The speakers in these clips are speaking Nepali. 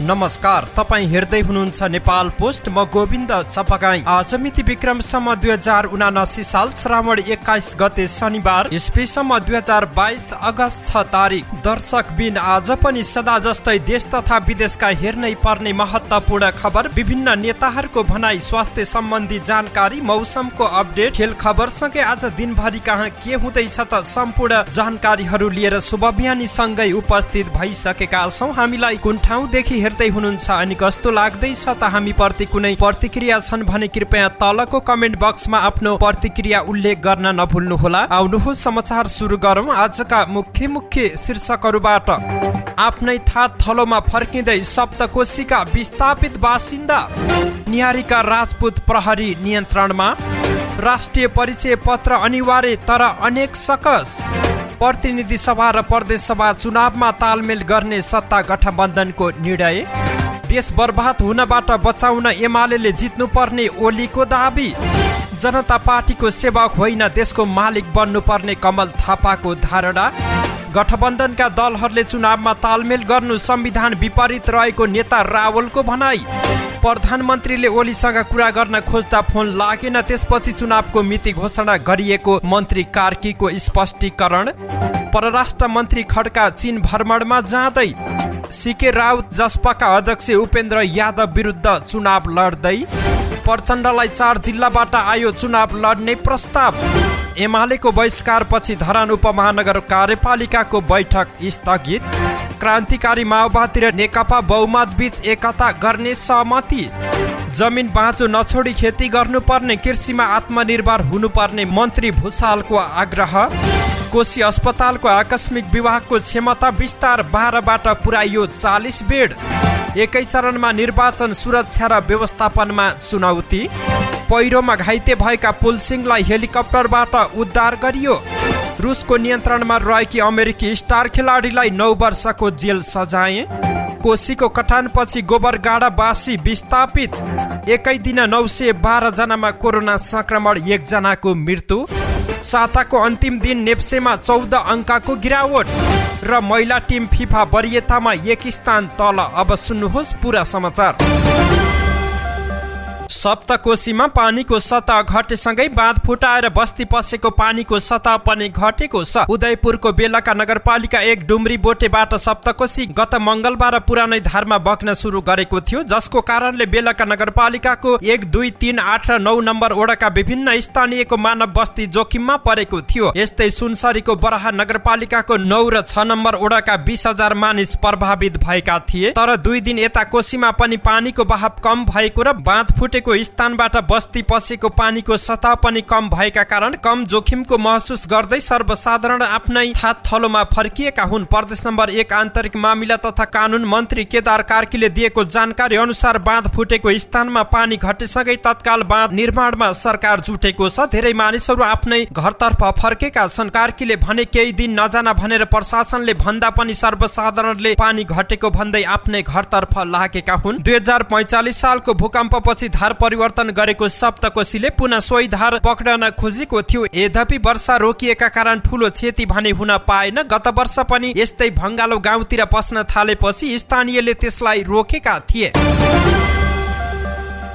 नमस्कार, तपाईँ हेर्दै हुनुहुन्छ नेपाल पोस्ट। म गोविन्द चपगाई। आज मिति विक्रमसम्म 2079 साल श्रावण 21 गते शनिबार, इस्वीसम्म 2022 अगस्त 6 तारिक। दर्शक बिन आज पनि सदा जस्तै देश तथा विदेशका हेर्नै पर्ने महत्त्वपूर्ण खबर, विभिन्न नेताहरूको भनाई, स्वास्थ्य सम्बन्धी जानकारी, मौसमको अपडेट, खेल खबरसँगै आज दिनभरि कहाँ के हुँदैछ त सम्पूर्ण जानकारीहरू लिएर शुभ बिहानी सँगै उपस्थित भइसकेका छौँ। हामीलाई कुन ठाउँदेखि हेर्दै हुनुहुन्छ अनि कस्तो लाग्दैछ त हामी प्रति कुनै प्रतिक्रिया छन् भने कृपया तलको कमेन्ट बक्समा आफ्नो प्रतिक्रिया उल्लेख गर्न नभुल्नुहोला। आउनुहोस् समाचार सुरु गरौँ। आजका मुख्य शीर्षकहरूबाट। आफ्नै थात थलोमा फर्किँदै सप्तकोशीका विस्थापित बासिन्दा, निहारीका राजपूत प्रहरी नियन्त्रणमा। राष्ट्रिय परिचय पत्र अनिवार्य तर अनेक सकस। प्रतिनिधि सभा र प्रदेश सभा चुनावमा तालमेल गर्ने सत्ता गठबन्धनको निर्णय। देश बर्बाद हुनबाट बचाउन एमाले जित्नुपर्ने ओलीको दाबी। जनता पार्टीको सेवक होइन देशको मालिक बन्नुपर्ने कमल थापाको धारणा। गठबन्धनका दलहरूले चुनावमा तालमेल गर्नु संविधान विपरीत रहेको नेता रावलको भनाई। प्रधानमन्त्रीले ओलीसँग कुरा गर्न खोज्दा फोन लागेन, त्यसपछि चुनावको मिति घोषणा गरिएको मन्त्री कार्कीको स्पष्टीकरण। परराष्ट्र मन्त्री खड्का चीन भ्रमणमा जाँदै। सीके राउत जसपाका अध्यक्ष उपेन्द्र यादव विरुद्ध चुनाव लड्दै। प्रचण्डलाई 4 जिल्लाबाट आयो चुनाव लड्ने प्रस्ताव। एमालेको बहिष्कारपछि धरान उपमहानगर कार्यपालिकाको बैठक स्थगित। क्रान्तिकारी माओवादी र नेकपा बहुमत बीच एकता गर्ने सहमति। जमिन बाँचो नछोडी खेती गर्नुपर्ने, कृषिमा आत्मनिर्भर हुनुपर्ने मन्त्री भूषालको आग्रह। कोशी अस्पतालको आकस्मिक विभागको क्षमता विस्तार 12बाट पुर्याइयो 40 बेड। एकै चरणमा निर्वाचन, सुरक्षा र व्यवस्थापनमा चुनौती। पहिरोमा घाइते भएका पुलसिंहलाई हेलिकप्टरबाट उद्धार गरियो। रुसको नियन्त्रणमा रहेकी अमेरिकी स्टार खेलाडीलाई 9 वर्षको जेल सजाय। कोशीको कटानपछि गोबरगाडा बासी विस्थापित। एकै दिन 912 जनामा कोरोना संक्रमण, 1 जनाको मृत्यु। साताको अन्तिम दिन नेप्सेमा 14 अङ्कको गिरावट र महिला टिम फिफा वरियतामा 1 स्थान तल। अब सुन्नुहोस् पुरा समाचार। सप्तकोशीमा पानीको सतह घटेसँगै बाँध फुटाएर बस्ती पसेको पानीको सतह पनि घटेको छ। उदयपुरको बेलका नगरपालिका 1 डुम्री बोटेबाट सप्तकोशी गत मङ्गलबार पुरानै धारमा बग्न सुरु गरेको थियो, जसको कारणले बेलका नगरपालिकाको 1, 2, 3, 8 र 9 नम्बर वडाका विभिन्न स्थानीयको मानव बस्ती जोखिममा परेको थियो। यस्तै सुनसरीको बराहा नगरपालिकाको 9 र 6 नम्बर वडाका 20,000 मानिस प्रभावित भएका थिए। तर 2 दिन यता कोशीमा पनि पानीको बहाव कम भएको र बाँध फुटेको स्थानबाट बस्ती पसेको पानीको सतह पनि कम भएका कारण कम जोखिमको महसुस गर्दै सर्वसाधारण आफ्नै थात थलोमा फर्किएका हुन्। प्रदेश नम्बर 1 आन्तरिक मामिला तथा कानुन मन्त्री केदार कार्कीले दिएको जानकारी अनुसार बाँध फुटेको स्थानमा पानी घटेसँगै तत्काल बाँध निर्माणमा सरकार जुटेको छ। धेरै मानिसहरू आफ्नै घरतर्फ फर्केका छन्। कार्कीले भने केही दिन नजान भनेर प्रशासनले भन्दा पनि सर्वसाधारणले पानी घटेको भन्दै आफ्नै घरतर्फ लागेका हुन्। 2045 सालको भूकम्पपछि धार परिवर्तन गरेको सप्तकोशीले पुनः सोही धार पक्रन खोजेको थियो। यद्यपि वर्षा रोकिएका कारण ठूलो क्षति भने हुन पाएन। गत वर्ष पनि यस्तै भङ्गालो गाउँतिर पस्न थालेपछि स्थानीयले त्यसलाई रोकेका थिए।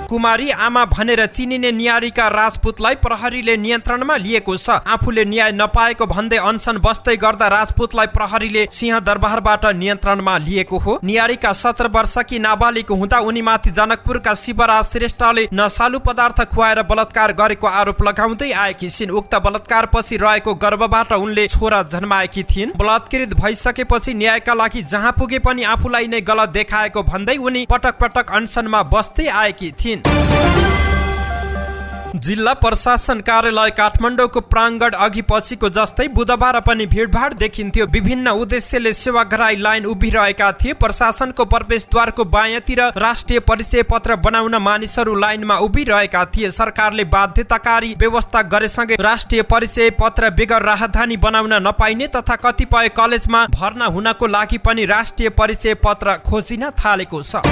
कुमारी आमा भनेर चिनिने निहारीका राजपूतलाई प्रहरीले नियन्त्रणमा लिएको छ। आफूले न्याय नपाएको भन्दै अनसन बस्दै गर्दा राजपूतलाई प्रहरीले सिंहदरबारबाट नियन्त्रणमा लिएको हो। निहारीका 17 वर्षकी नाबालिग हुँदा उनीमाथि जनकपुरका शिवराज श्रेष्ठले नशालु पदार्थ खुवाएर बलात्कार गरेको आरोप लगाउँदै आएकी छिन्। उक्त बलात्कारपछि रहेको गर्भबाट उनले छोरा जन्माएकी थिइन्। बलात्कृत भइसकेपछि न्यायका लागि जहाँ पुगे पनि आफूलाई नै गलत देखाएको भन्दै उनी पटक पटक अनसनमा बस्दै आएकी थिइन्। जिल्ला प्रशासन कार्यालय काठमाडौँको प्राङ्गण अघि पछिको जस्तै बुधबार पनि भिडभाड देखिन्थ्यो। विभिन्न उद्देश्यले सेवाग्राही लाइन उभिरहेका थिए। प्रशासनको प्रवेशद्वारको बायाँतिर राष्ट्रिय परिचय पत्र बनाउन मानिसहरू लाइनमा उभिरहेका थिए। सरकारले बाध्यताकारी व्यवस्था गरेसँगै राष्ट्रिय परिचय पत्र बेगर राहदानी बनाउन नपाइने तथा कतिपय कलेजमा भर्ना हुनको लागि पनि राष्ट्रिय परिचय पत्र खोजिन थालेको छ।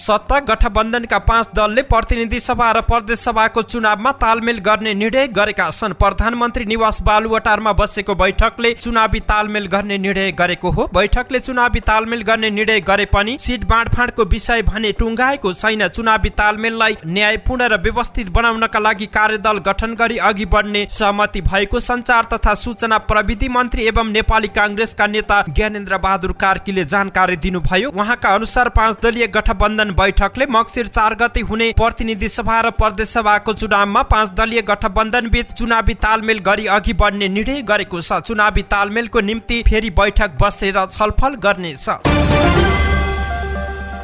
सत्ता गठबन्धनका 5 दलले प्रतिनिधि सभा र प्रदेश सभाको चुनावमा तालमेल गर्ने निर्णय गरेका छन्। प्रधानमन्त्री निवास बालुवाटारमा बसेको बैठकले चुनावी तालमेल गर्ने निर्णय गरेको हो। बैठकले चुनावी तालमेल गर्ने निर्णय गरे पनि सिट बाँडफाँडको विषय भने टुङ्गाएको छैन। चुनावी तालमेललाई न्यायपूर्ण र व्यवस्थित बनाउनका लागि कार्यदल गठन गरी अघि बढ्ने सहमति भएको सञ्चार तथा सूचना प्रविधि मन्त्री एवं नेपाली कांग्रेसका नेता ज्ञानेन्द्र बहादुर कार्कीले जानकारी दिनुभयो। उहाँका अनुसार 5 दलीय गठबन्धन बैठकले मक्सिर 4 गते हुने प्रतिनिधि सभा र प्रदेश सभाको चुनावमा 5 दलीय गठबन्धन बीच चुनावी तालमेल गरी अघि बढ्ने निर्णय गरेको छ। चुनावी तालमेलको निम्ति फेरि बैठक बसेर छलफल गर्नेछ।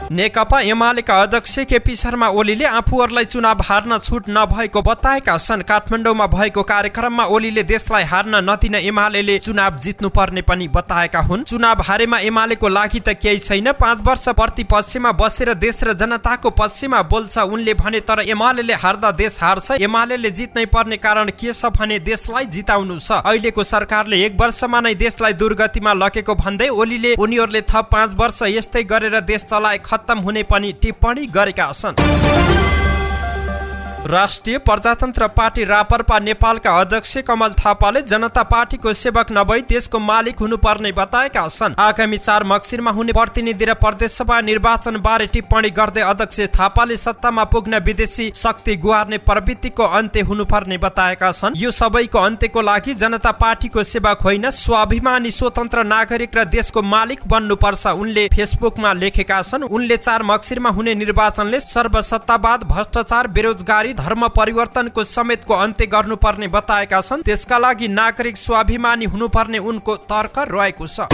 नेकपा एमालेका अध्यक्ष केपी शर्मा ओलीले आफूहरूलाई चुनाव हार्न छुट नभएको बताएका छन्। काठमाडौँमा भएको कार्यक्रममा ओलीले देशलाई हार्न नदिन एमालेले चुनाव जित्नुपर्ने पनि बताएका हुन्। चुनाव हारेमा एमालेको लागि त केही छैन, 5 वर्ष प्रतिपक्षमा बसेर देश र जनताको पक्षमा बोल्छ उनले भने। तर एमालेले हार्दा देश हार्छ, एमालेले जित्नै पर्ने कारण के छ भने देशलाई जिताउनु छ। अहिलेको सरकारले 1 वर्षमा नै देशलाई दुर्गतिमा लगेको भन्दै ओलीले उनीहरूले थप 5 वर्ष यस्तै गरेर देश चलाए खत्तम हुने पनि टिप्पणी गरेका छन्। राष्ट्रिय प्रजातन्त्र पार्टी रापरपा नेपालका अध्यक्ष कमल थापाले जनता पार्टीको सेवक नभई देशको मालिक हुनुपर्ने बताएका छन्। आगामी 4 मक्सिरमा हुने प्रतिनिधि र प्रदेश सभा निर्वाचन बारे टिप्पणी गर्दै अध्यक्ष थापाले सत्तामा पुग्न विदेशी शक्ति गुहार्ने प्रवृत्तिको अन्त्य हुनुपर्ने बताएका छन्। यो सबैको अन्त्यको लागि जनता पार्टीको सेवक होइन, स्वाभिमानी स्वतन्त्र नागरिक र देशको मालिक बन्नुपर्छ उनले फेसबुकमा लेखेका छन्। उनले 4 मक्सिरमा हुने निर्वाचनले सर्वसत्तावाद, भ्रष्टाचार, बेरोजगारी, धर्म परिवर्तनको समेतको अन्त्य गर्नुपर्ने बताएका छन्। त्यसका लागि नागरिक स्वाभिमानी हुनुपर्ने उनको तर्क रहेको छ।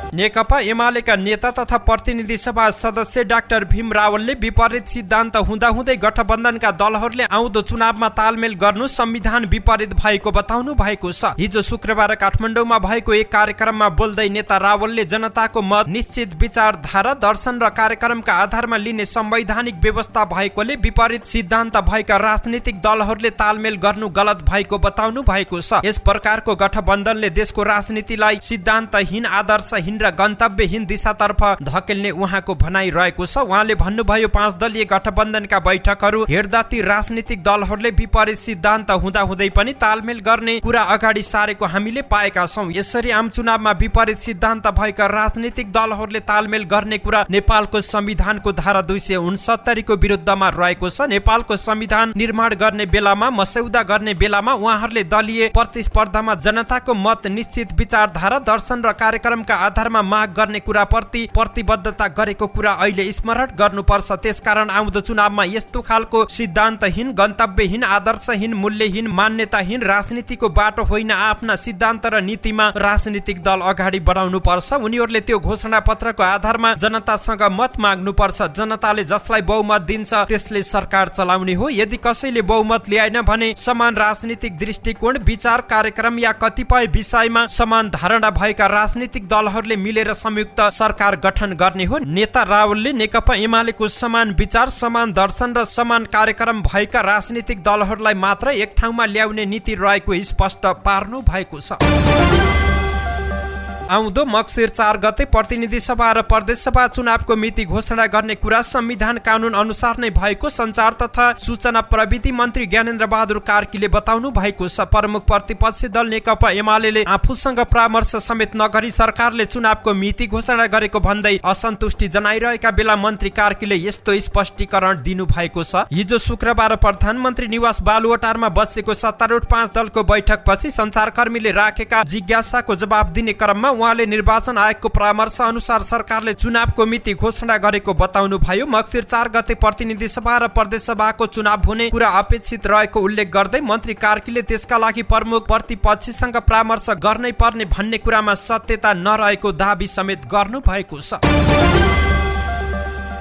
नेकपा एमालेका नेता तथा प्रतिनिधि सभा सदस्य डाक्टर भीम रावलले विपरीत सिद्धान्त हुँदाहुँदै गठबन्धनका दलहरूले आउँदो चुनावमा तालमेल गर्नु संविधान विपरीत भएको बताउनु भएको छ। हिजो शुक्रबार काठमाडौँमा भएको एक कार्यक्रममा बोल्दै नेता रावलले जनताको मत, निश्चित विचारधारा, दर्शन र कार्यक्रमका आधारमा लिने संवैधानिक व्यवस्था भएकोले विपरीत सिद्धान्त भएका राजनीतिक दलहरूले तालमेल गर्नु गलत भएको बताउनु भएको छ। यस प्रकारको गठबन्धनले देशको राजनीतिलाई सिद्धान्तहीन, आदर्शहीन र गन्तव्यहीन दिशातर्फ धकेल्ने उहाँको भनाइ रहेको छ। उहाँले भन्नुभयो 5 दलीय गठबन्धनका बैठकहरू हेर्दा ती राजनीतिक दलहरूले विपरीत सिद्धान्त हुँदाहुँदै पनि तालमेल गर्ने कुरा अगाडि सारेको हामीले पाएका छौँ। यसरी आम चुनावमा विपरीत सिद्धान्त भएका राजनीतिक दलहरूले तालमेल गर्ने कुरा नेपालको संविधानको धारा 269 को विरुद्धमा रहेको छ। नेपालको संविधान निर्माण गर्ने बेलामा, मस्यौदा गर्ने बेलामा उहाँहरूले दलीय प्रतिस्पर्धामा जनताको मत, निश्चित विचारधारा, दर्शन र कार्यक्रमका आधारमा माग गर्ने कुराप्रति प्रतिबद्धता गरेको कुरा अहिले स्मरण गर्नुपर्छ। त्यसकारण आउँदो चुनावमा यस्तो खालको सिद्धान्तहीन, गन्तव्यहीन, आदर्शहीन, मूल्यहीन, मान्यताहीन राजनीतिको बाटो होइन, आफ्ना सिद्धान्त र नीतिमा राजनीतिक दल अगाडि बढाउनु पर्छ। उनीहरूले त्यो घोषणा पत्रको आधारमा जनतासँग मत माग्नुपर्छ। जनताले जसलाई बहुमत दिन्छ त्यसले सरकार चलाउने हो। यदि कसैले बहुमत ल्याएन भने समान राजनीतिक दृष्टिकोण, विचार, कार्यक्रम या कतिपय विषयमा समान धारणा भएका राजनीतिक दलहरूले मिलेर संयुक्त सरकार गठन गर्ने हो। नेता रावलले नेकपा एमालेको समान विचार, समान दर्शन र समान कार्यक्रम भएका राजनीतिक दलहरूलाई मात्र एक ठाउँमा ल्याउने नीति रहेको स्पष्ट पार्नु भएको छ। आउँदो मक्सिर 4 गते प्रतिनिधि सभा र प्रदेश सभा चुनावको मिति घोषणा गर्ने कुरा संविधान कानून अनुसार नै भएको सञ्चार तथा सूचना प्रविधि मन्त्री ज्ञानेन्द्र बहादुर कार्कीले बताउनु भएको छ। प्रमुख प्रतिपक्षी दल नेकपा एमालेले आफूसँग परामर्श समेत नगरी सरकारले चुनावको मिति घोषणा गरेको भन्दै असन्तुष्टि जनाइरहेका बेला मन्त्री कार्कीले यस्तो स्पष्टीकरण दिनु भएको छ। हिजो शुक्रबार प्रधानमन्त्री निवास बालुवाटारमा बसेको सत्तारूढ 5 दलको बैठकपछि सञ्चारकर्मीले राखेका जिज्ञासाको जवाब दिने क्रममा उहाँले निर्वाचन आयोगको परामर्श अनुसार सरकारले चुनावको मिति घोषणा गरेको बताउनु भयो। मक्सिर 4 गते प्रतिनिधि सभा र प्रदेश सभाको चुनाव हुने कुरा अपेक्षित रहेको उल्लेख गर्दै मन्त्री कार्कीले त्यसका लागि प्रमुख प्रतिपक्षीसँग परामर्श गर्नै पर्ने भन्ने कुरामा सत्यता नरहेको दाबी समेत गर्नु भएको छ।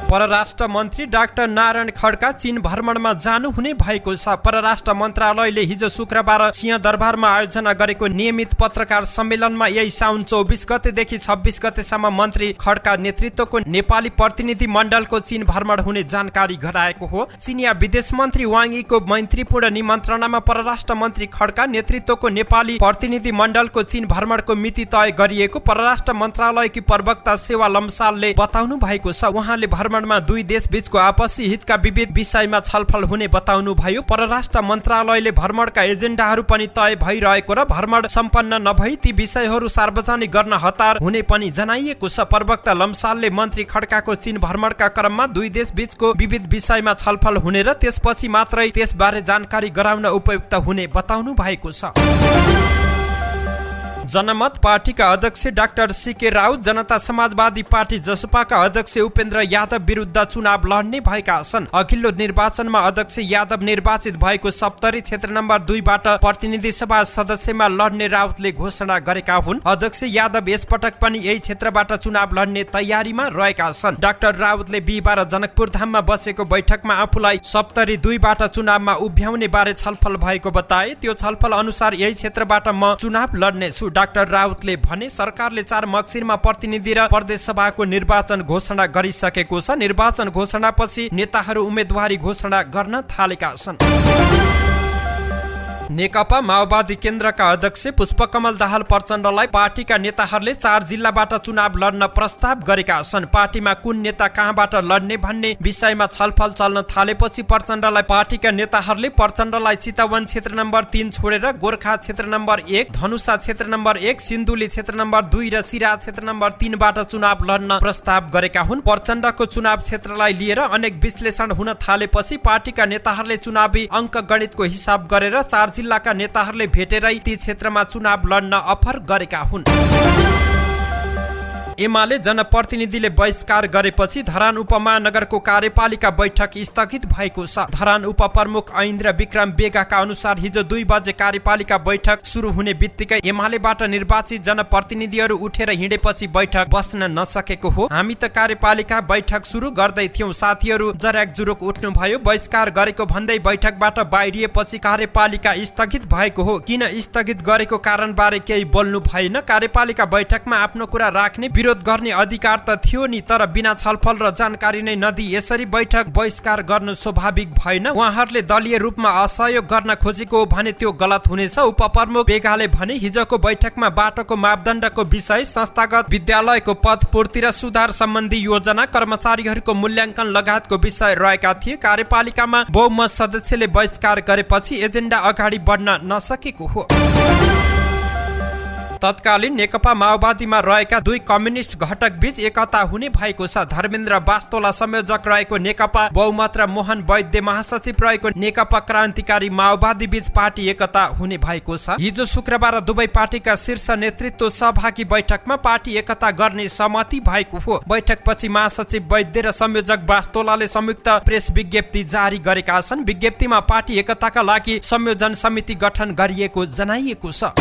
परराष्ट्र मन्त्री डाक्टर नारायण खड्का चीन भ्रमणमा जानुहुने भएको छ। परराष्ट्र मन्त्रालयले हिजो शुक्रबार सिंहदरबारमा आयोजना गरेको नियमित पत्रकार सम्मेलनमा यही साउन 24 गतेदेखि 26 गतेसम्म मन्त्री खड्का नेतृत्वको नेपाली प्रतिनिधि मण्डलको चीन भ्रमण हुने जानकारी गराएको हो। चिनिया विदेश मन्त्री वाङ यीको मैत्रीपूर्ण निमन्त्रणामा परराष्ट्र मन्त्री खड्का नेतृत्वको नेपाली प्रतिनिधि मण्डलको चीन भ्रमणको मिति तय गरिएको परराष्ट्र मन्त्रालयकी प्रवक्ता सेवा लम्सालले बताउनु भएको छ। उहाँले भ्रमणमा दुई देश बीचको आपसी हितका विविध विषयमा छलफल हुने बताउनु भयो। परराष्ट्र मन्त्रालयले भ्रमणका एजेन्डाहरू पनि तय भइरहेको र भ्रमण सम्पन्न नभई ती विषयहरू सार्वजनिक गर्न हतार हुने पनि जनाइएको छ। प्रवक्ता लम्सालले मन्त्री खड्काको चीन भ्रमणका क्रममा दुई देश बीचको विविध विषयमा छलफल हुने र त्यसपछि मात्रै त्यसबारे जानकारी गराउन उपयुक्त हुने बताउनु भएको छ। जनमत पार्टीका अध्यक्ष डाक्टर सीके राउत जनता समाजवादी पार्टी जसपाका अध्यक्ष उपेन्द्र यादव विरुद्ध चुनाव लड्ने भएका छन्। अघिल्लो निर्वाचनमा अध्यक्ष यादव निर्वाचित भएको सप्तरी क्षेत्र नम्बर 2 बाट प्रतिनिधि सभा सदस्यमा लड्ने राउतले घोषणा गरेका हुन्। अध्यक्ष यादव यसपटक पनि यही क्षेत्रबाट चुनाव लड्ने तयारीमा रहेका छन्। डाक्टर राउतले बिहिबार जनकपुर धाममा बसेको बैठकमा आफूलाई सप्तरी 2 बाट चुनावमा उभ्याउने बारे छलफल भएको बताए। त्यो छलफल अनुसार यही क्षेत्रबाट म चुनाव लड्नेछु। डाक्टर राउतले भने सरकारले 4 मक्सिरमा प्रतिनिधि र प्रदेश सभाको निर्वाचन घोषणा गरिसकेको छ। निर्वाचन घोषणापछि नेताहरू उम्मेदवारी घोषणा गर्न थालेका छन्। नेकपा माओवादी केन्द्रका अध्यक्ष पुष्पकमल दाहाल प्रचण्डलाई पार्टीका नेताहरूले 4 जिल्लाबाट चुनाव लड्न प्रस्ताव गरेका छन्। पार्टीमा कुन नेता कहाँबाट लड्ने भन्ने विषयमा छलफल चल्न थालेपछि प्रचण्डलाई पार्टीका नेताहरूले प्रचण्डलाई चितवन क्षेत्र नम्बर 3 छोडेर गोर्खा क्षेत्र नम्बर 1, धनुषा क्षेत्र नम्बर 1, सिन्धुली क्षेत्र नम्बर 2 र सिराहा क्षेत्र नम्बर 3 बाट चुनाव लड्न प्रस्ताव गरेका हुन्। प्रचण्डको चुनाव क्षेत्रलाई लिएर अनेक विश्लेषण हुन थालेपछि पार्टीका नेताहरूले चुनावी अङ्कगणितको हिसाब गरेर 4 जिल्लाका नेताहरूले भेटेरै ती क्षेत्रमा चुनाव लड्न अफर गरेका हुन्। एमाले जनप्रतिनिधिले बहिष्कार गरेपछि धरान उपमहानगरको कार्यपालिका बैठक स्थगित भएको छ। धरान उपप्रमुख ऐन्द्र विक्रम बेगाका अनुसार हिजो 2 बजे कार्यपालिका बैठक सुरु हुने बित्तिकै एमालेबाट निर्वाचित जनप्रतिनिधिहरू उठेर हिँडेपछि बैठक बस्न नसकेको हो। हामी त कार्यपालिका बैठक सुरु गर्दै थियौं, साथीहरू जर्याक जुरुक उठ्नु भयो, बहिष्कार गरेको भन्दै बैठकबाट बाहिरिएपछि कार्यपालिका स्थगित भएको हो। किन स्थगित गरेको कारणबारे केही बोल्नु भएन। कार्यपालिका बैठकमा आफ्नो कुरा राख्ने विरोध गर्ने अधिकार त थियो नि, तर बिना छलफल र जानकारी नै नदिई यसरी बैठक बहिष्कार गर्नु स्वाभाविक भएन। उहाँहरूले दलीय रूपमा असहयोग गर्न खोजेको भने त्यो गलत हुनेछ। उपप्रमुख बेगाले भने हिजोको बैठकमा बाटोको मापदण्डको विषय, संस्थागत विद्यालयको पदपूर्ति र सुधार सम्बन्धी योजना, कर्मचारीहरूको मूल्याङ्कन लगायतको विषय रहेका थिए। कार्यपालिकामा बहुमत सदस्यले बहिष्कार गरेपछि एजेन्डा अगाडि बढ्न नसकेको हो। तत्कालीन नेकपा माओवादीमा रहेका 2 कम्युनिस्ट घटक बीच एकता हुने भएको छ। धर्मेन्द्र बास्तोला संयोजक रहेको नेकपा बहुमत र मोहन वैद्य महासचिव रहेको नेकपा क्रान्तिकारी माओवादी बीच पार्टी एकता हुने भएको छ। हिजो शुक्रबार दुवै पार्टीका शीर्ष नेतृत्व सहभागी बैठकमा पार्टी एकता गर्ने सहमति भएको हो। बैठकपछि महासचिव वैद्य र संयोजक बास्तोलाले संयुक्त प्रेस विज्ञप्ति जारी गरेका छन्। विज्ञप्तिमा पार्टी एकताका लागि संयोजन समिति गठन गरिएको जनाइएको छ।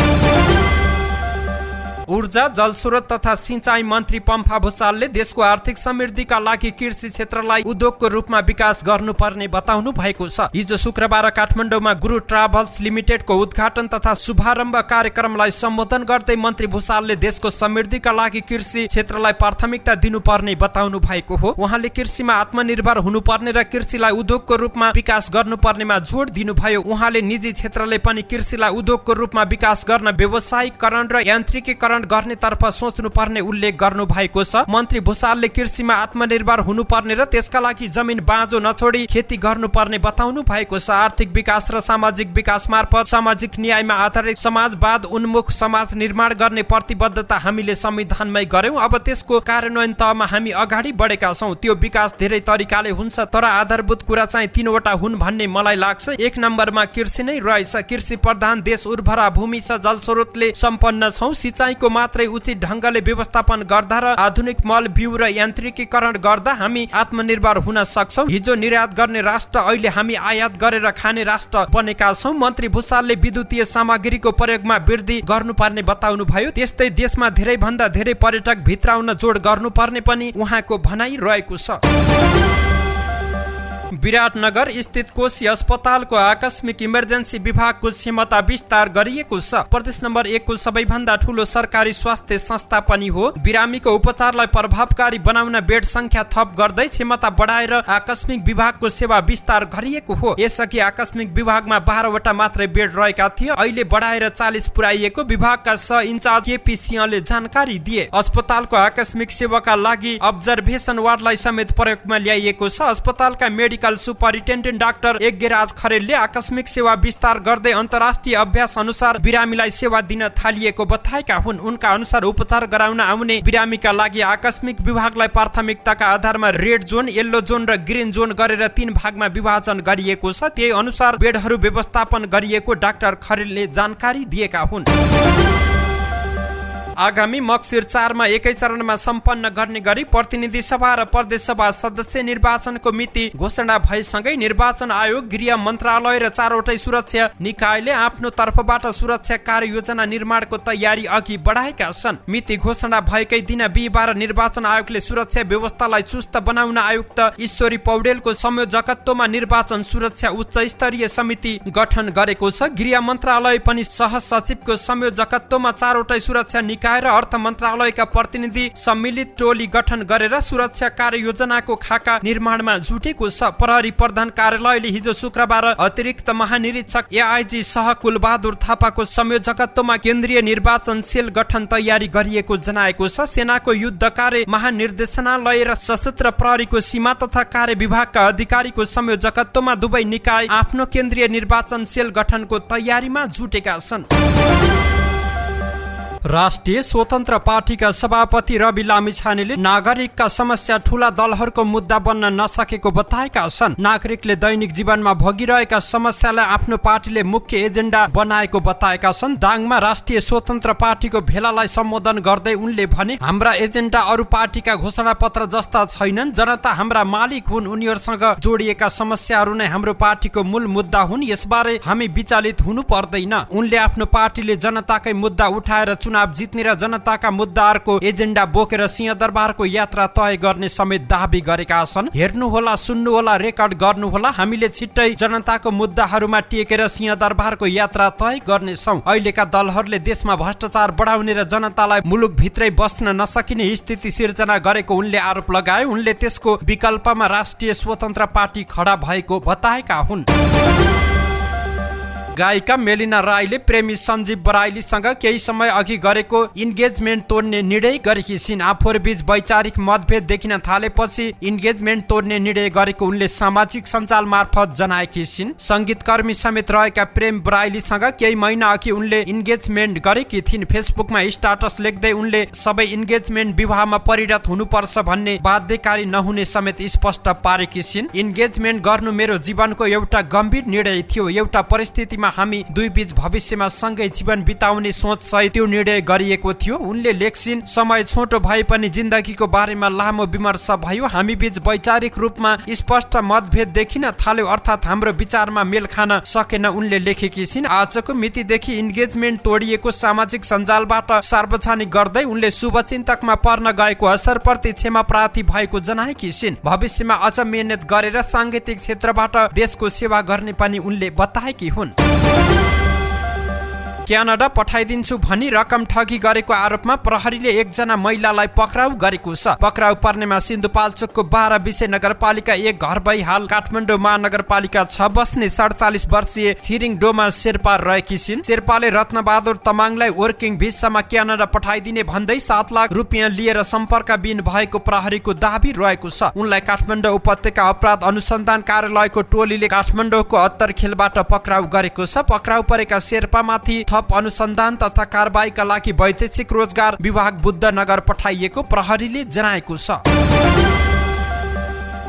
ऊर्जा, जलस्रोत तथा सिंचाई मन्त्री पम्फा भुसालले देशको आर्थिक समृद्धिका लागि कृषि क्षेत्रलाई उद्योगको रूपमा विकास गर्नुपर्ने बताउनु भएको छ। हिजो शुक्रबार काठमाडौँमा गुरु ट्राभल्स लिमिटेडको उद्घाटन तथा शुभारम्भ कार्यक्रमलाई सम्बोधन गर्दै मन्त्री भुसालले देशको समृद्धिका लागि कृषि क्षेत्रलाई प्राथमिकता दिनुपर्ने बताउनु भएको हो। उहाँले कृषिमा आत्मनिर्भर हुनुपर्ने र कृषिलाई उद्योगको रूपमा विकास गर्नुपर्नेमा जोड दिनुभयो। उहाँले निजी क्षेत्रले पनि कृषिलाई उद्योगको रूपमा विकास गर्न व्यवसायीकरण र यान्त्रिकीकरण गर्नेतर्फ सोच्नुपर्ने उल्लेख गर्नु भएको छ। मन्त्री भुसालले कृषिमा आत्मनिर्भर हुनुपर्ने र त्यसका लागि जमिन बाँझो नछोडी खेती गर्नुपर्ने बताउनु भएको छ। आर्थिक विकास र सामाजिक विकास मार्फत सामाजिक न्यायमा आधारित समाजवाद उन्मुख समाज निर्माण गर्ने प्रतिबद्धता हामीले संविधानमै गर्यौं। अब त्यसको कार्यान्वयन तहमा हामी अगाडि बढेका छौं। त्यो विकास धेरै तरिकाले हुन्छ, तर आधारभूत कुरा चाहिँ 3 वटा हुन् भन्ने मलाई लाग्छ। 1 नम्बरमा कृषि नै रहेछ। कृषि प्रधान देश, उर्वरा भूमि छ, जलस्रोतले सम्पन्न छौं, सिंचाइको पानीको मात्रै उचित ढङ्गले व्यवस्थापन गर्दा र आधुनिक मल बिउ र यान्त्रिकीकरण गर्दा हामी आत्मनिर्भर हुन सक्छौं। हिजो निर्यात गर्ने राष्ट्र अहिले हामी आयात गरेर खाने राष्ट्र बनेका छौं। मन्त्री भुसालले विद्युतीय सामग्रीको प्रयोगमा वृद्धि गर्नुपर्ने बताउनु भयो। त्यस्तै देशमा धेरै भन्दा धेरै पर्यटक भित्राउन जोड गर्नुपर्ने पनि उहाँको भनाइ रहेको छ। विराटनगर स्थित कोशी अस्पतालको आकस्मिक इमर्जेन्सी विभागको क्षमता विस्तार गरिएको छ। प्रदेश नम्बर 1 को सबैभन्दा ठूलो सरकारी स्वास्थ्य संस्था पनि हो। बिरामीको उपचारलाई प्रभावकारी बनाउन बेड संख्या थप गर्दै क्षमता बढाएर आकस्मिक विभागको सेवा विस्तार गरिएको हो। यसअघि आकस्मिक विभागमा 12 वटा मात्रै बेड रहेका थिए, अहिले बढाएर 40 पुर्याइएको विभागका सह इन्चार्ज केपी सिंहले जानकारी दिए। अस्पतालको आकस्मिक सेवाका लागि अब्जर्भेसन वार्डलाई समेत प्रयोगमा ल्याइएको छ। अस्पतालका मेडिकल सुपरिन्टेन्डेन्ट डाक्टर यज्ञराज खरेलले आकस्मिक सेवा विस्तार गर्दै अन्तर्राष्ट्रिय अभ्यास अनुसार बिरामीलाई सेवा दिन थालिएको बताएका हुन्। उनका अनुसार उपचार गराउन आउने बिरामीका लागि आकस्मिक विभागलाई प्राथमिकताका आधारमा रेड जोन, येल्लो जोन र ग्रीन जोन गरेर 3 भागमा विभाजन गरिएको छ। त्यही अनुसार बेडहरू व्यवस्थापन गरिएको डाक्टर खरेलले जानकारी दिएका हुन्। आगामी मक्सिर 4 मा एकै चरणमा सम्पन्न गर्ने गरी प्रतिनिधि सभा र प्रदेश सभा सदस्य निर्वाचनको मिति घोषणा भएसँगै निर्वाचन आयोग, गृह मन्त्रालय र 4वटै सुरक्षा निकायले आफ्नो तर्फबाट सुरक्षा कार्ययोजना निर्माणको तयारी अघि बढाएका छन्। मिति घोषणा भएकै दिन बिहीबार निर्वाचन आयोगले सुरक्षा व्यवस्थालाई चुस्त बनाउन आयुक्त ईश्वरी पौडेलको संयोजकत्वमा निर्वाचन सुरक्षा उच्च स्तरीय समिति गठन गरेको छ। गृह मन्त्रालय पनि सहसचिवको संयोजकत्वमा 4वटै सुरक्षा निकाय र अर्थ मन्त्रालयका प्रतिनिधि सम्मिलित टोली गठन गरेर सुरक्षा कार्ययोजनाको खाका निर्माणमा जुटेको छ। प्रहरी प्रधान कार्यालयले हिजो शुक्रबार अतिरिक्त महानिरीक्षक एआइजी सह कुलबहादुर थापाको संयोजकत्वमा केन्द्रीय निर्वाचन सेल गठन तयारी गरिएको जनाएको छ। सेनाको युद्ध कार्य महानिर्देशनालय र सशस्त्र प्रहरीको सीमा तथा कार्य विभागका अधिकारीको संयोजकत्वमा दुवै निकाय आफ्नो केन्द्रीय निर्वाचन सेल गठनको तयारीमा जुटेका छन्। राष्ट्रिय स्वतन्त्र पार्टीका सभापति रवि लामिछानेले नागरिकका समस्या ठूला दलहरूको मुद्दा बन्न नसकेको बताएका छन्। नागरिकले दैनिक जीवनमा भोगिरहेका समस्यालाई आफ्नो पार्टीले मुख्य एजेन्डा बनाएको बताएका छन्। दाङमा राष्ट्रिय स्वतन्त्र पार्टीको भेलालाई सम्बोधन गर्दै उनले भने, हाम्रा एजेन्डा अरू पार्टीका घोषणा पत्र जस्ता छैनन्। जनता हाम्रा मालिक हुन्। उनीहरूसँग जोडिएका समस्याहरू नै हाम्रो पार्टीको मूल मुद्दा हुन्। यसबारे हामी विचलित हुनु पर्दैन। उनले आफ्नो पार्टीले जनताकै मुद्दा उठाएर चुनाव जित्ने र जनताका मुद्दाहरूको एजेन्डा बोकेर सिंहदरबारको यात्रा तय गर्ने समेत दाबी गरेका छन्। हेर्नुहोला, सुन्नुहोला, रेकर्ड गर्नुहोला। हामीले छिट्टै जनताको मुद्दाहरूमा टेकेर सिंहदरबारको यात्रा तय गर्नेछौँ। अहिलेका दलहरूले देशमा भ्रष्टाचार बढाउने र जनतालाई मुलुकभित्रै बस्न नसकिने स्थिति सिर्जना गरेको उनले आरोप लगाए। उनले त्यसको विकल्पमा राष्ट्रिय स्वतन्त्र पार्टी खडा भएको बताएका हुन्। गायिका मेलिना राईले प्रेमी सञ्जीव बराइलीसँग केही समय अघि गरेको इन्गेजमेन्ट तोड्ने निर्णय गरेकी छिन्। आफूहरूबीच वैचारिक मतभेद देखिन थालेपछि इन्गेजमेन्ट तोड्ने निर्णय गरेको उनले सामाजिक सञ्जाल मार्फत जनाएकी छिन्। संगीतकर्मी समेत रहेका प्रेम बराइलीसँग केही महिना अघि उनले इन्गेजमेन्ट गरेकी थिइन्। फेसबुकमा स्टाटस लेख्दै उनले सबै इन्गेजमेन्ट विवाहमा परिणत हुनुपर्छ भन्ने बाध्यकारी नहुने समेत स्पष्ट पारेकी छिन्। इन्गेजमेन्ट गर्नु मेरो जीवनको एउटा गम्भीर निर्णय थियो। एउटा परिस्थितिमा हामी दुई बीच भविष्यमा सँगै जीवन बिताउने सोच सहित त्यो निर्णय गरिएको थियो। उनले लेख्छिन्, समय छोटो भए पनि जिन्दगीको बारेमा लामो विमर्श भयो। हामी बीच वैचारिक रूपमा स्पष्ट मतभेद देखिन थाल्यो, अर्थात् हाम्रो विचारमा मेल खान सकेन, उनले लेखेकी छिन्। आजको मितिदेखि इन्गेजमेन्ट तोडिएको सामाजिक सञ्जालबाट सार्वजनिक गर्दै उनले शुभचिन्तकमा पर्न गएको असरप्रति क्षमा प्रार्थी भएको जनाएकी छिन्। भविष्यमा अझ मेहनत गरेर साङ्गीतिक क्षेत्रबाट देशको सेवा गर्ने पनि उनले बताएकी हुन्। क्यानाडा पठाइदिन्छु भनी रकम ठगी गरेको आरोपमा प्रहरीले एकजना महिलालाई पक्राउ गरेको छ। पक्राउ पर्नेमा सिन्धुपाल्चोकको 12 विषय नगरपालिका 1 घर भई हाल काठमाडौँ महानगरपालिका 6 बस्ने 47 वर्षीय छिरिङ डोमा शेर्पा रहेकी छिन्। शेर्पाले रत्नबहादुर तमाङलाई वर्किङ भिसामा क्यानाडा पठाइदिने भन्दै 7 लाख रुपियाँ लिएर सम्पर्कविहीन भएको प्रहरीको दाबी रहेको छ। उनलाई काठमाडौँ उपत्यका अपराध अनुसन्धान कार्यालयको टोलीले काठमाडौँको अत्तरखेलबाट पक्राउ गरेको छ। पक्राउ परेका शेर्पामाथि थप अनुसन्धान तथा कारबाहीका लागि वैदेशिक रोजगार विभाग बुद्धनगर पठाइएको प्रहरीले जनाएको छ।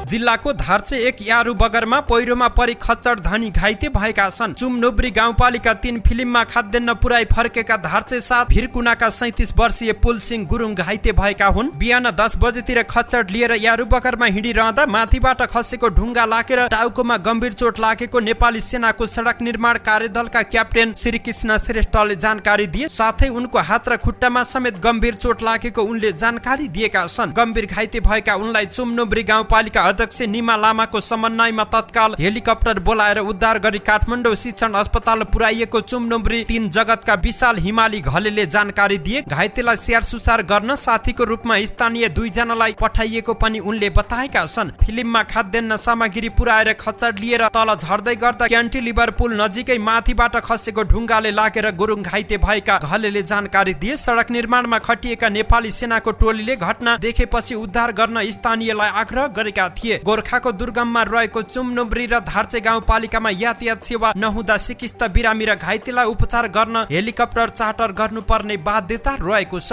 जिल्लाको धार्चे 1 यारु बगरमा पहिरोमा परि खच्चड धनी घाइते भएका छन्। चुमनुब्री गाउँपालिका 3 फिल्ममा खाद्यान्न पुराई फर्केका धार्चे 7 भिरकुनाका 37 वर्षीय पुलसिंह गुरुङ घाइते भएका हुन्। बिहान 10 बजेतिर खच्चड लिएर यारु बगरमा हिँडिरहँदा माथिबाट खसेको ढुङ्गा लागेर टाउकोमा गम्भीर चोट लागेको नेपाली सेनाको सडक निर्माण कार्यदलका क्याप्टेन श्री कृष्ण श्रेष्ठले जानकारी दिए। साथै उनको हात र खुट्टामा समेत गम्भीर चोट लागेको उनले जानकारी दिएका छन्। गम्भीर घाइते भएका उनलाई चुमनुब्री गाउँपालिका अध्यक्ष निमा लामाको समन्वयमा तत्काल हेलिकप्टर बोलाएर उद्धार गरी काठमाडौँ शिक्षण अस्पताल पुर्याइएको चुमनुब्री 3 जगतका विशाल हिमाली घलेले जानकारी दिए। घाइतेलाई स्याहार सुसार गर्न साथीको रूपमा स्थानीय 2 जनालाई पठाइएको पनि उनले बताएका छन्। फिल्ममा खाद्यान्न सामग्री पुर्याएर खच्चड लिएर तल झर्दै गर्दा क्यान्टिलिभर पुल नजिकै माथिबाट खसेको ढुङ्गाले लागेर गुरुङ घाइते भएका घलेले जानकारी दिए। सडक निर्माणमा खटिएका नेपाली सेनाको टोलीले घटना देखेपछि उद्धार गर्न स्थानीयलाई आग्रह गरेका थिए। गोर्खाको दुर्गममा रहेको चुमनुब्री र धार्चे गाउँपालिकामा यातायात सेवा नहुँदा सिकिस्त बिरामी र घाइतेलाई उपचार गर्न हेलिकप्टर चार्टर गर्नुपर्ने बाध्यता रहेको छ।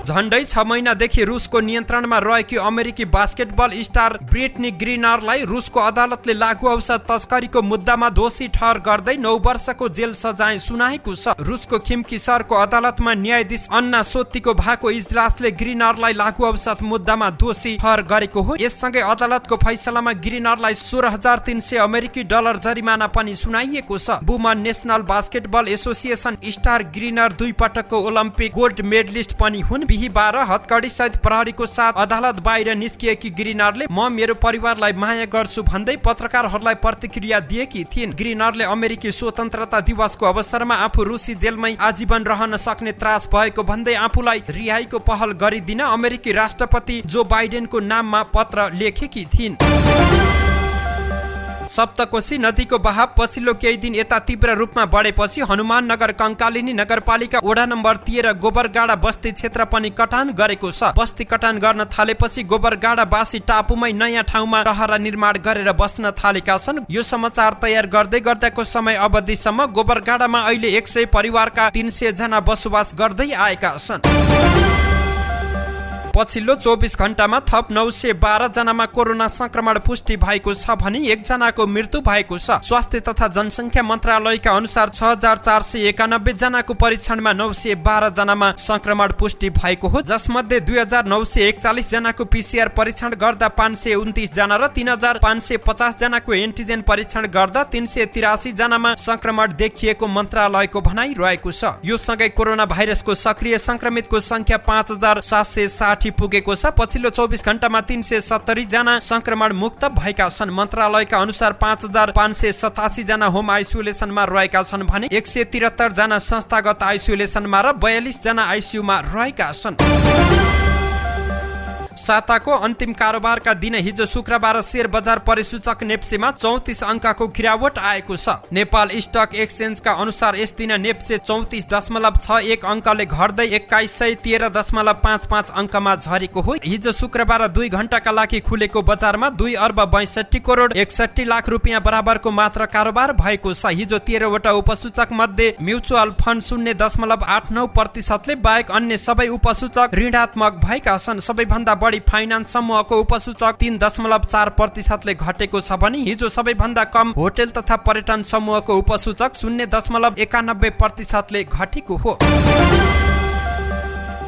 झण्डै 6 महिनादेखि रुसको नियन्त्रणमा रहेकी अमेरिकी बास्केटबल स्टार ब्रिटनी ग्रिनरलाई रुसको अदालतले लागू औषध तस्करीको मुद्दामा दोषी ठहर गर्दै 9 वर्षको जेल सजाय सुनाएको छ। रुसको खिम्की सहरको अदालतमा न्यायाधीश अन्ना सोत्तीको भएको इजलासले ग्रिनरलाई लागू औषध मुद्दामा दोषी ठहर गरेको हो। यससँगै अदालतको फैसलामा ग्रिनरलाई 16,300 अमेरिकी डलर जरिमाना पनि सुनाइएको छ। Woman national basketball association star Griner 2 पटकको ओलम्पिक गोल्ड मेडलिस्ट पनि हुन्। बिहीबार हतकडी सहित प्रहरीको साथ अदालत बाहिर निस्किएकी ग्रिनरले म मेरो परिवारलाई माया गर्छु भन्दै पत्रकारहरूलाई प्रतिक्रिया दिएकी थिइन्। ग्रिनरले अमेरिकी स्वतन्त्रता दिवसको अवसरमा आफू रुसी जेलमै आजीवन रहन सक्ने त्रास भएको भन्दै आफूलाई रिहाईको पहल गरिदिन अमेरिकी राष्ट्रपति जो बाइडेनको नाममा पत्र लेखेकी थिइन्। सप्तकोशी नदीको बहाव पछिल्लो केही दिन यता तीव्र रूपमा बढेपछि हनुमाननगर कंकालिनी नगरपालिका वडा नम्बर 13 गोबरगाडा बस्ती क्षेत्र पनि कटान गरेको छ। बस्ती कटान गर्न थालेपछि गोबरगाडा बासी टापुमै नयाँ ठाउँमा रहर निर्माण गरेर बस्न थालेका छन्। यो समाचार तयार गर्दै गर्दाको समय अवधिसम्म गोबरगाडामा अहिले 100 परिवारका 300 जना बसोबास गर्दै आएका छन्। पछिल्लो 24 घण्टामा थप 912 जनामा कोरोना संक्रमण पुष्टि भएको छ भने 1 जनाको मृत्यु भएको छ। स्वास्थ्य तथा जनसंख्या मन्त्रालयका अनुसार 6491 जनाको परीक्षणमा 912 जनामा संक्रमण पुष्टि भएको हो, जसमध्ये 2941 जनाको पीसीआर परीक्षण गर्दा 529 जना र 3550 जनाको एन्टिजेन परीक्षण गर्दा 383 जनामा संक्रमण देखिएको मन्त्रालयको भनाइ रहेको छ। यो सँगै कोरोना भाइरसको सक्रिय संक्रमितको संख्या 5760 पुगेको छ। पछिल्लो 24 घण्टामा 370 जना संक्रमण मुक्त भएका छन्। मन्त्रालयका अनुसार 5587 जना होम आइसोलेसनमा रहेका छन् भने 173 जना संस्थागत आइसोलेसनमा र 42 जना आइसियुमा रहेका छन्। साताको अन्तिम कारोबारका दिन हिजो शुक्रबार शेयर बजार परिसूचक नेप्सेमा 34 अंकको गिरावट आएको छ। नेपाल स्टक एक्सचेन्जका अनुसार यस दिन नेप्से 34.61 अंकले घट्दै 2113.55 अंकमा झरेको हो। हिजो शुक्रबार 2 घण्टाका लागि खुलेको बजारमा 2 अर्ब 62 करोड 61 लाख रुपियाँ बराबरको मात्र कारोबार भएको छ। हिजो 13 वटा उपसूचक मध्ये म्युचुअल फन्ड 0.89% बाहेक अन्य सबै उपसूचक ऋणात्मक भएका छन्। सबैभन्दा बढी फाइनान्स समूहको उपसूचक 3.4% घटेको छ भने हिजो सबैभन्दा कम होटल तथा पर्यटन समूहको उपसूचक 0.91% घटेको हो।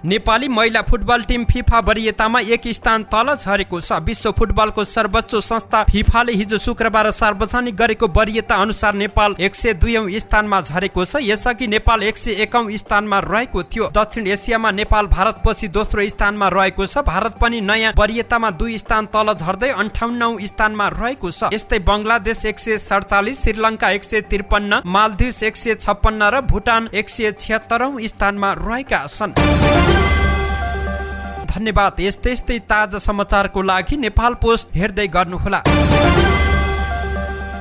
नेपाली महिला फुटबल टिम फिफा वरियतामा 1 स्थान तल झरेको छ। विश्व फुटबलको सर्वोच्च संस्था फिफाले हिजो शुक्रबार सार्वजनिक गरेको वरियता अनुसार नेपाल 102औं स्थानमा झरेको छ। यसअघि नेपाल 101औं स्थानमा रहेको थियो। दक्षिण एसियामा नेपाल भारतपछि दोस्रो स्थानमा रहेको छ। भारत पनि नयाँ वरियतामा 2 स्थान तल झर्दै 58औं स्थानमा रहेको छ। यस्तै बंगलादेश 147, श्रीलङ्का 153, मालदिभ्स 156 र भुटान 176औं स्थानमा रहेका छन्। धन्यवाद। यस्तै ताजा समाचारको लागि नेपाल पोस्ट हेर्दै गर्नुहोला।